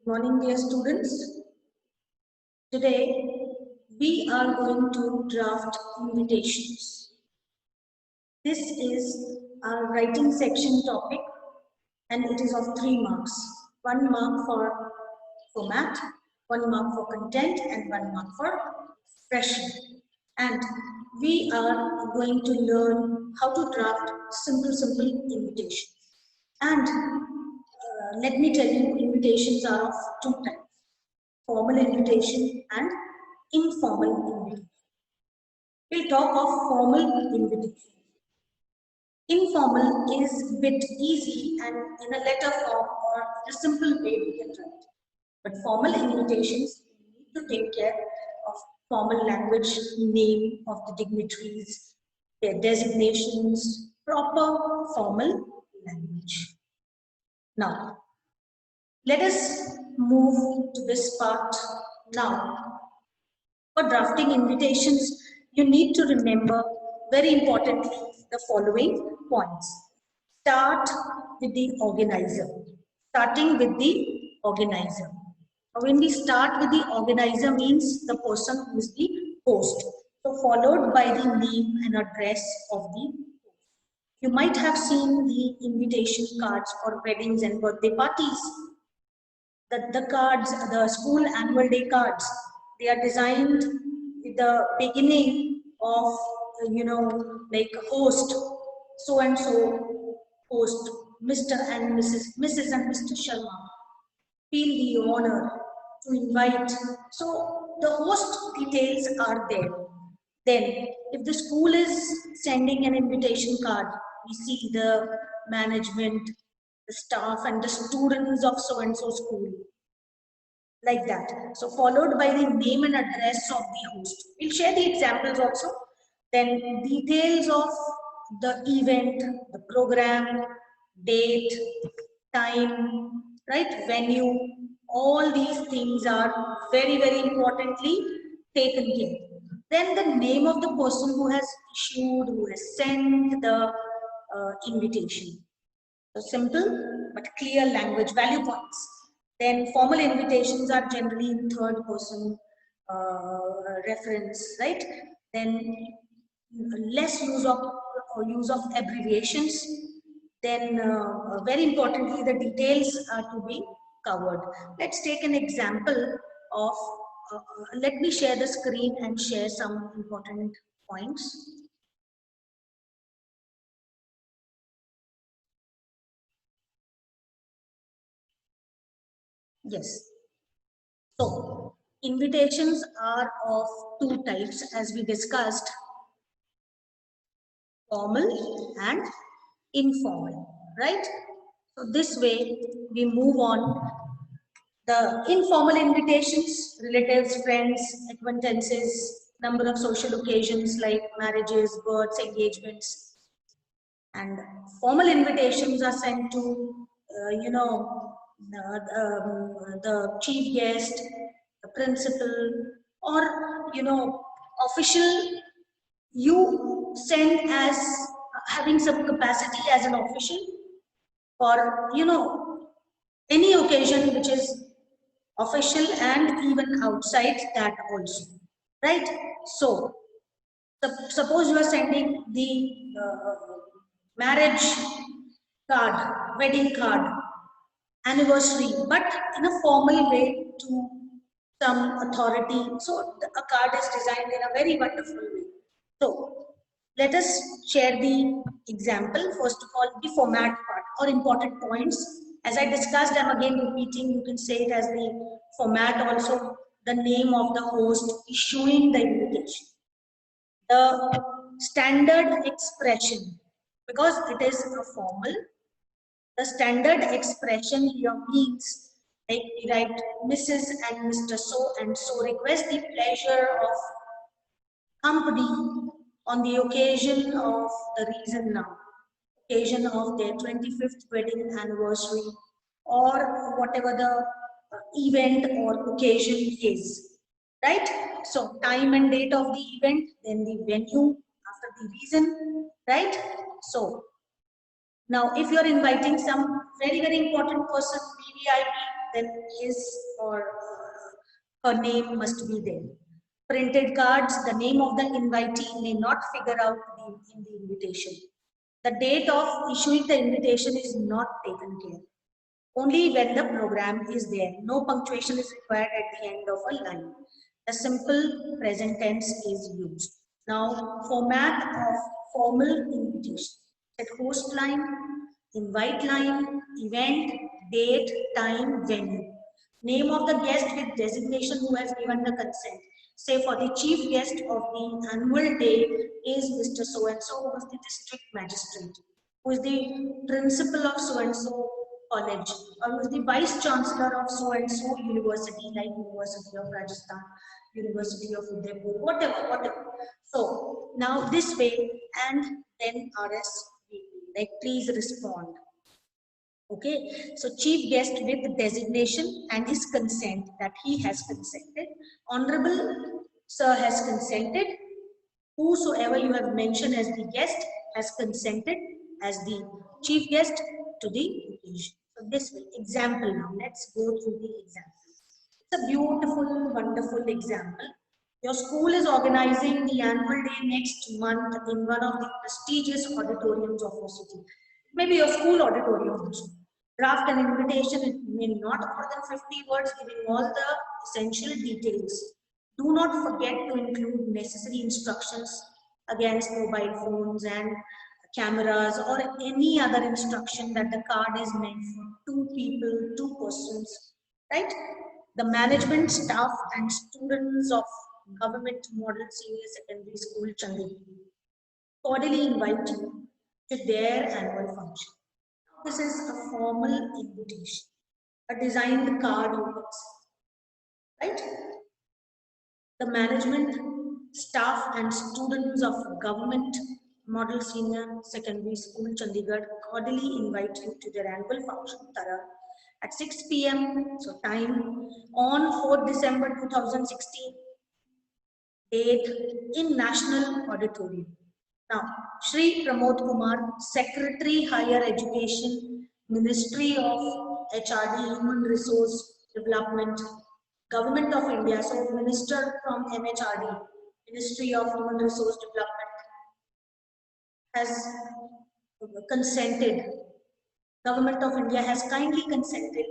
Morning, dear students. Today we are going to draft invitations. This is our writing section topic and it is of 3 marks. 1 mark for format, 1 mark for content and 1 mark for expression. And we are going to learn how to draft simple invitations. And let me tell you, invitations are of 2 types. Formal invitation and informal invitation. We'll talk of formal invitation. Informal is a bit easy and in a letter form or a simple way we can write. But formal invitations need to take care of formal language, name of the dignitaries, their designations, proper formal language. Now, let us move to this part now. For drafting invitations, you need to remember, very importantly, the following points. Start with the organizer. Starting with the organizer. When we start with the organizer means the person who is the host. So followed by the name and address of the host. You might have seen the invitation cards for weddings and birthday parties. The cards, the school annual day cards, they are designed with the beginning of, like host, so and so host, Mr. and Mrs. and Mr. Sharma, feel the honor to invite. So the host details are there. Then, if the school is sending an invitation card, we see the management, the staff, and the students of so and so school. Like that. So followed by the name and address of the host. We'll share the examples also. Then details of the event, the program, date, time, right, venue. All these things are very importantly taken care. Then the name of the person who has issued, who has sent the invitation. So simple but clear language, value points. Then formal invitations are generally in third person reference, right? Then less use of abbreviations. Then very importantly, the details are to be covered. Let's take an example of, let me share the screen and share some important points. Yes. So, invitations are of 2 types as we discussed, formal and informal, right? So, this way we move on. The informal invitations, relatives, friends, acquaintances, number of social occasions like marriages, births, engagements. And formal invitations are sent to, the chief guest, the principal, or, official. You send as having some capacity as an official, or, any occasion which is official and even outside that also, right? So, suppose you are sending the marriage card, wedding card, anniversary, but in a formal way to some authority. So a card is designed in a very wonderful way. So let us share the example. First of all, the format part or important points. As I discussed, I'm again repeating, you can say it as the format also, the name of the host issuing the invitation. The standard expression, because it is a formal, the standard expression here means, like we write Mrs. and Mr. So and so request the pleasure of company on the occasion of the reason now, occasion of their 25th wedding anniversary, or whatever the event or occasion is, right? So time and date of the event, then the venue after the reason, right? So now if you're inviting some very important person, VVIP, then his or her name must be there. Printed cards, the name of the invitee may not figure out in the invitation. The date of issuing the invitation is not taken care. Only when the program is there. No punctuation is required at the end of a line. The simple present tense is used. Now, format of formal invitation. At host line, invite line, event, date, time, venue. Name of the guest with designation who has given the consent. Say for the chief guest of the annual day is Mr. So-and-so, who is the district magistrate, who is the principal of so-and-so college, or who is the vice chancellor of so-and-so university, like University of Rajasthan, University of Udaipur, whatever. So now this way, and then RSVP, like please respond. Okay, so chief guest with designation and his consent, that he has consented. Honorable sir has consented. Whosoever you have mentioned as the guest has consented as the chief guest to the occasion. So this will example now. Let's go through the example. It's a beautiful, wonderful example. Your school is organizing the annual day next month in one of the prestigious auditoriums of your city. Maybe your school auditorium also. Draft an invitation, it may not more than 50 words, giving all the essential details. Do not forget to include necessary instructions against mobile phones and cameras, or any other instruction that the card is meant for 2 people, 2 persons, right? The management, staff and students of Government Model Senior Secondary School, Chandigarh, cordially invite you to their annual function. This is a formal invitation, a designed card you can see, right? The management, staff and students of Government Model Senior Secondary School, Chandigarh, cordially invite you to their annual function, Tara, at 6 p.m. So time on 4th December 2016. Date in National Auditorium. Now, Shri Pramod Kumar, Secretary Higher Education, Ministry of HRD, Human Resource Development, Government of India, so Minister from MHRD, Ministry of Human Resource Development, has consented. Government of India has kindly consented.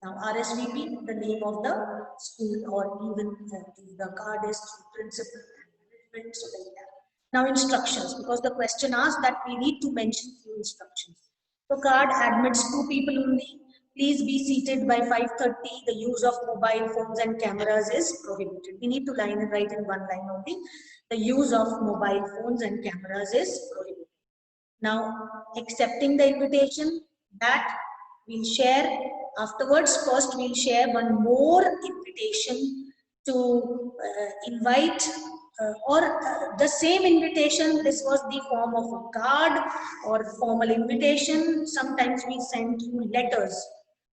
Now, RSVP, the name of the school, or even the card is principal and management, so like that. Now, instructions, because the question asks that we need to mention few instructions. So, card admits 2 people only. Please be seated by 5:30. The use of mobile phones and cameras is prohibited. We need to write in one line only. The use of mobile phones and cameras is prohibited. Now, accepting the invitation, that we'll share afterwards. First, we'll share one more invitation to invite the same invitation. This was the form of a card or formal invitation. Sometimes we send you letters.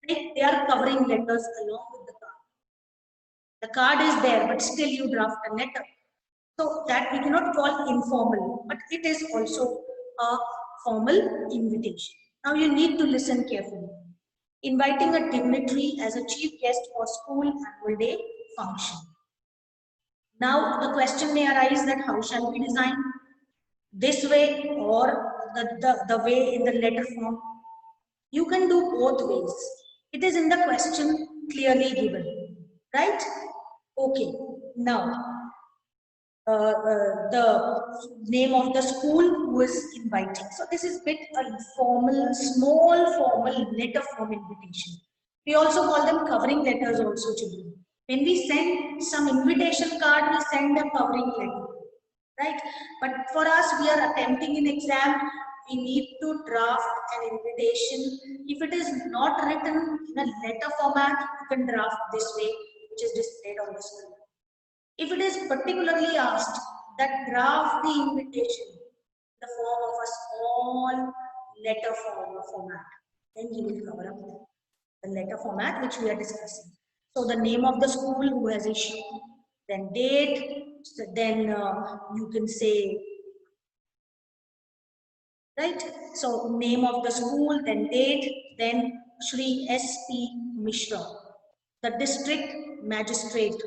Right? They are covering letters along with the card. The card is there, but still you draft a letter. So that we cannot call informal, but it is also a formal invitation. Now you need to listen carefully. Inviting a dignitary as a chief guest for school annual day function. Now the question may arise that how shall we design? This way or the way in the letter form? You can do both ways. It is in the question clearly given, right? Okay, now the name of the school who is inviting. So this is bit a formal, small formal letter form invitation. We also call them covering letters also to do. When we send some invitation card, we send a covering letter, right? But for us, we are attempting in exam, we need to draft an invitation. If it is not written in a letter format, you can draft this way, which is displayed on the screen. If it is particularly asked that draft the invitation in the form of a small letter format, then you will cover up the letter format which we are discussing. So the name of the school who has issued, then date, so then you can say, right? So name of the school, then date, then Shri S.P. Mishra, the District Magistrate,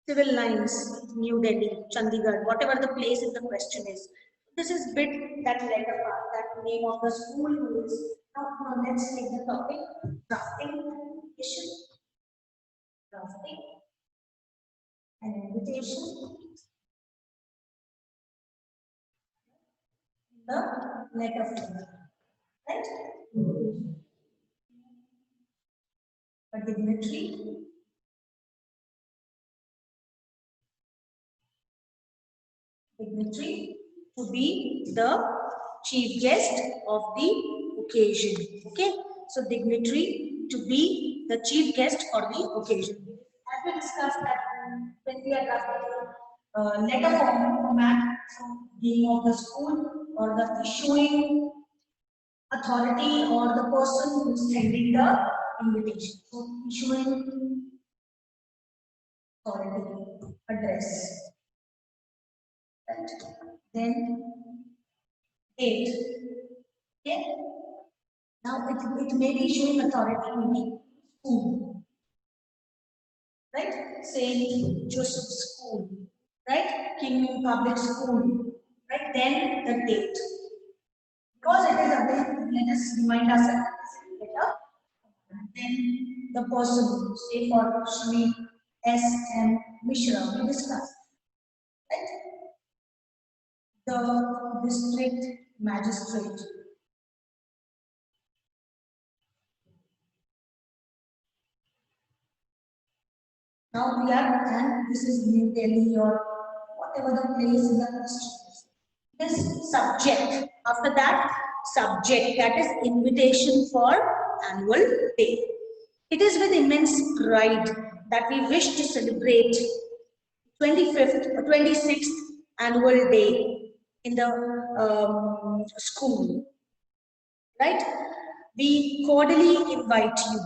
Civil Lines, New Delhi, Chandigarh, whatever the place in the question is. This is bit that letter part, that name of the school rules. Now let's take the topic, drafting an invitation. Drafting an invitation. The letter form, right? A dignitary to be the chief guest of the occasion. Okay, so dignitary to be the chief guest for the occasion. As we discussed that when we are drafting letter format, so name of the school or the issuing authority or the person who is sending the invitation. So issuing authority, address. Right. Then date. Okay. Now it may be showing authority, maybe school. Right? Saint Joseph's School. Right? King Public School. Right? Then the date. Because it is available, let us remind ourselves later. Then the person, say for Shri S.M. Mishra, we discussed. Right? The district magistrate. Now we are, and this is New Delhi or whatever the place in the question. This subject, after that, subject, that is invitation for annual day. It is with immense pride that we wish to celebrate 25th or 26th annual day in the school, right? We cordially invite you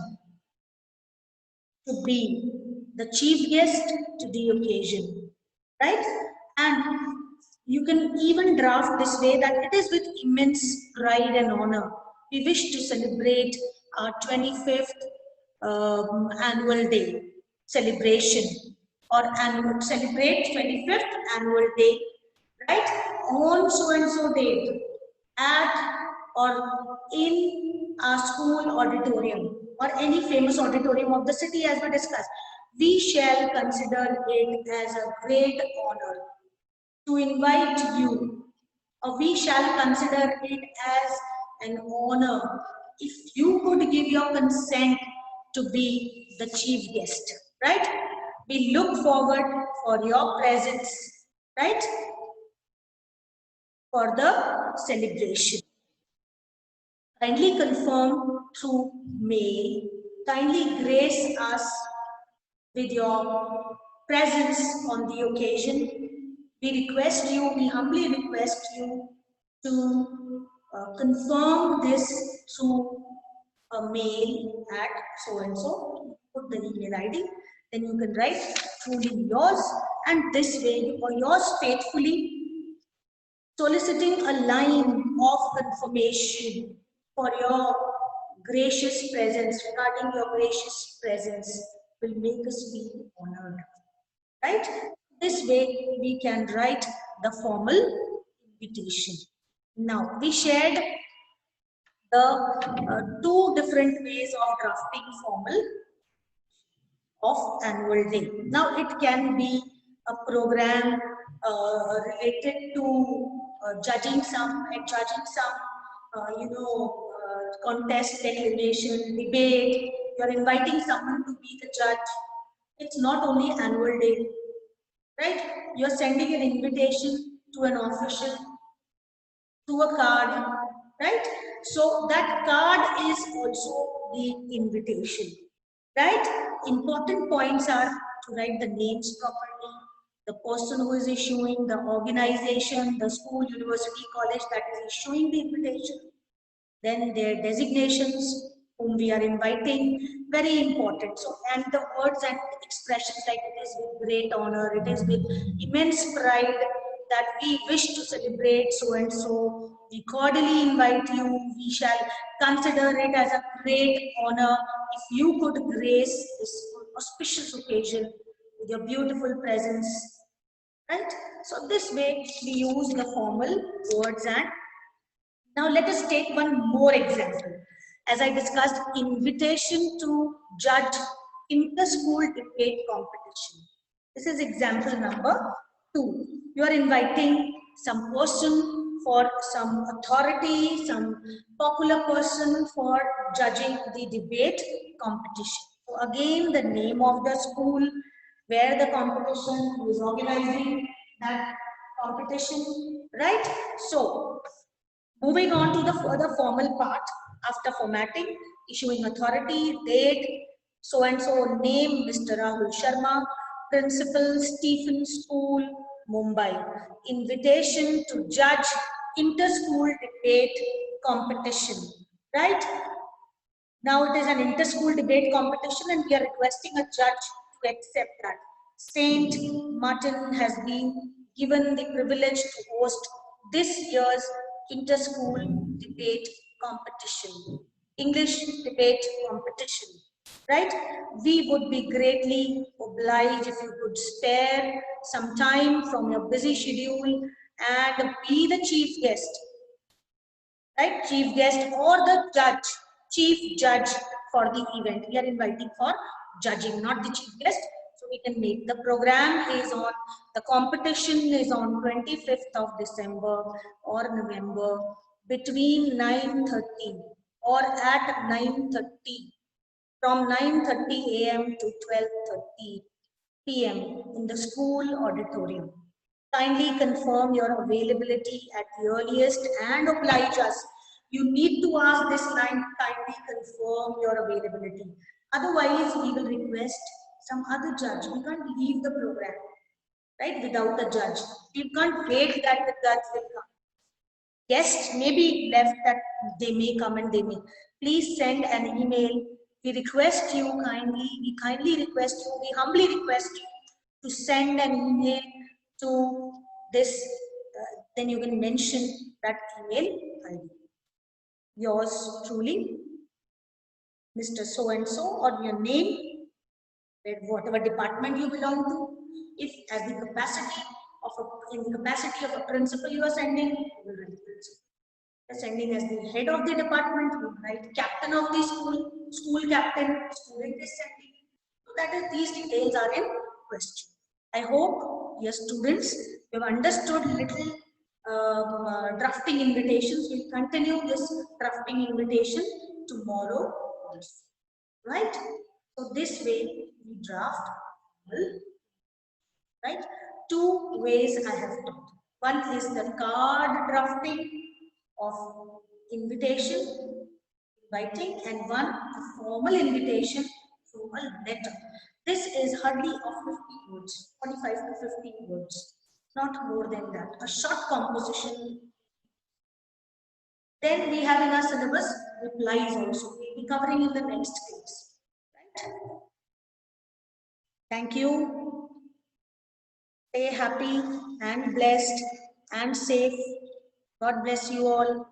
to be the chief guest to the occasion, right? And you can even draft this way that it is with immense pride and honor we wish to celebrate our 25th annual day celebration or celebrate 25th annual day, right, on so and so date at or in our school auditorium or any famous auditorium of the city as we discussed. We shall consider it as a great honor to invite you, or we shall consider it as an honor if you could give your consent to be the chief guest, right? We look forward for your presence, right, for the celebration. Kindly confirm through mail. Kindly grace us with your presence on the occasion. We request you, we humbly request you to confirm this through a mail at so and so. Put the email ID, then you can write truly yours, and this way, or yours faithfully, soliciting a line of confirmation for your gracious presence, regarding your gracious presence, will make us feel honored, right? This way we can write the formal invitation. Now, we shared the two different ways of drafting formal of annual day. Now, it can be a program related to judging some, contest, declination, debate. You're inviting someone to be the judge. It's not only annual day, right? You're sending an invitation to an official, to a card, right? So that card is also the invitation, right? Important points are to write the names properly, the person who is issuing, the organization, the school, university, college that is issuing the invitation, then their designations, whom we are inviting, very important. So, and the words and expressions like it is with great honor, it is with immense pride, that we wish to celebrate so and so. We cordially invite you. We shall consider it as a great honor if you could grace this auspicious occasion with your beautiful presence. Right? So this way we use the formal words. And now let us take one more example. As I discussed, invitation to judge inter-school debate competition. This is example number 2. You are inviting some person for some authority, some popular person for judging the debate competition. So again, the name of the school, where the competition, who is organizing that competition, right? So moving on to the further formal part, after formatting, issuing authority, date, so and so, name, Mr. Rahul Sharma, principal, Stephen School, Mumbai. Invitation to judge inter-school debate competition, right? Now it is an inter-school debate competition and we are requesting a judge to accept that. Saint Martin has been given the privilege to host this year's inter-school debate competition, English debate competition, right? We would be greatly obliged if you could spare some time from your busy schedule and be the chief guest, right? Chief guest or the judge, chief judge for the event. We are inviting for judging, not the chief guest. So we can make the program is on, the competition is on 25th of December or November between 9:30 or at 9:30, from 9:30 a.m. to 12:30 p.m. in the school auditorium. Kindly confirm your availability at the earliest and oblige us. You need to ask this line, kindly confirm your availability. Otherwise, we will request some other judge. We can't leave the program, right, without a judge. We can't wait that the judge will come. Guests may be left that they may come and they may. Please send an email. We request you kindly, we kindly request you, we humbly request you to send an email to this, then you can mention that email ID. Yours truly, Mr. So-and-so, or your name, whatever department you belong to. If as the capacity of in the capacity of a principal you are sending, you will write principal. Sending as the head of the department, you write captain of the school, school captain, student is sending. So that is, these details are in question. I hope your students have understood little drafting invitations. We'll continue this drafting invitation tomorrow also, right? So this way we draft, right? Two ways I have taught. One is the card drafting of invitation, inviting, and one a formal invitation through a letter. This is hardly of 50 words, 45 to 50 words, not more than that. A short composition. Then we have in our syllabus replies also. We'll be covering in the next class. Right? Thank you. Stay happy and blessed and safe. God bless you all.